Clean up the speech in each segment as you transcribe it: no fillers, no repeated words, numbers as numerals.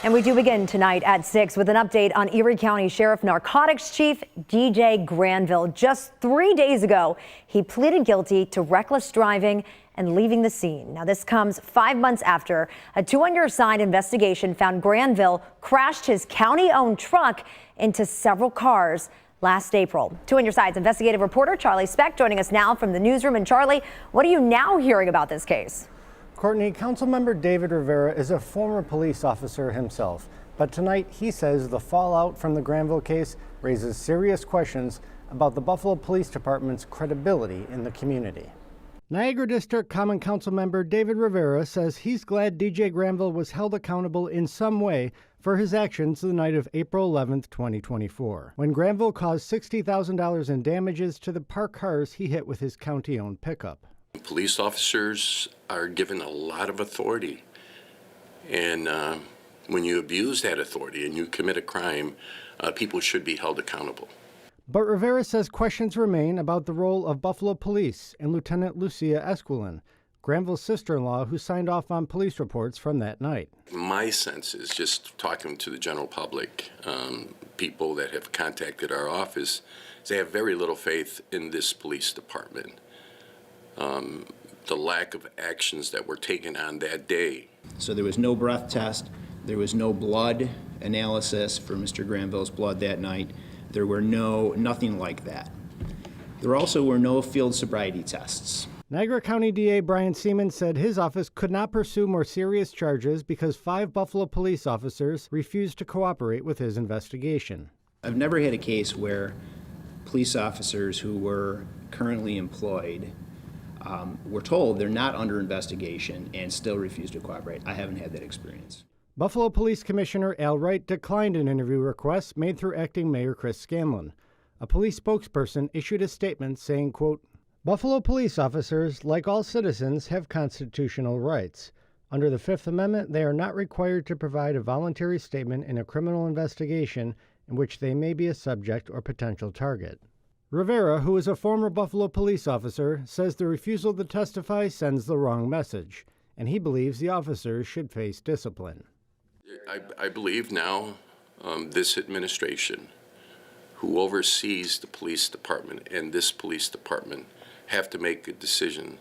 And we do begin tonight at 6 with an update on Erie County Sheriff Narcotics Chief DJ Granville. Just 3 days ago, he pleaded guilty to reckless driving and leaving the scene. Now, this comes 5 months after a 2-on-your-side investigation found Granville crashed his county-owned truck into several cars last April. 2 on Your Side's investigative reporter Charlie Speck joining us now from the newsroom. And Charlie, what are you now hearing about this case? Courtney, Councilmember David Rivera is a former police officer himself, but tonight he says the fallout from the Granville case raises serious questions about the Buffalo Police Department's credibility in the community. Niagara District Common Council member David Rivera says he's glad DJ Granville was held accountable in some way for his actions the night of April 11th, 2024, when Granville caused $60,000 in damages to the parked cars he hit with his county-owned pickup. Police officers are given a lot of authority, and when you abuse that authority and you commit a crime, people should be held accountable. But Rivera says questions remain about the role of Buffalo Police and Lieutenant Lucia Esquilin, Granville's sister-in-law, who signed off on police reports from that night. My sense is, just talking to the general public, people that have contacted our office, they have very little faith in this police department. The lack of actions that were taken on that day. So there was no breath test, there was no blood analysis for Mr. Granville's blood that night. There were nothing like that. There also were no field sobriety tests. Niagara County DA Brian Seaman said his office could not pursue more serious charges because 5 Buffalo police officers refused to cooperate with his investigation. I've never had a case where police officers who were currently employed were told they're not under investigation and still refuse to cooperate. I haven't had that experience. Buffalo Police Commissioner Al Wright declined an interview request made through Acting Mayor Chris Scanlon. A police spokesperson issued a statement saying, quote, "Buffalo police officers, like all citizens, have constitutional rights. Under the Fifth Amendment, they are not required to provide a voluntary statement in a criminal investigation in which they may be a subject or potential target." Rivera, who is a former Buffalo police officer, says the refusal to testify sends the wrong message, and he believes the officers should face discipline. I believe now this administration, who oversees the police department and this police department, have to make a decision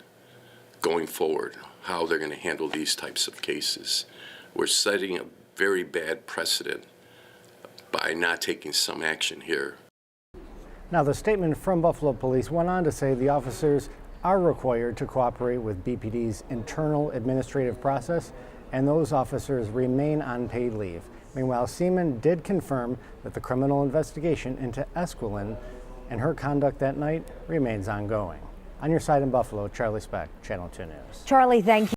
going forward how they're going to handle these types of cases. We're setting a very bad precedent by not taking some action here. Now, the statement from Buffalo Police went on to say the officers are required to cooperate with BPD's internal administrative process, and those officers remain on paid leave. Meanwhile, Seaman did confirm that the criminal investigation into Esquilin and her conduct that night remains ongoing. On Your Side in Buffalo, Charlie Speck, Channel 2 News. Charlie, thank you.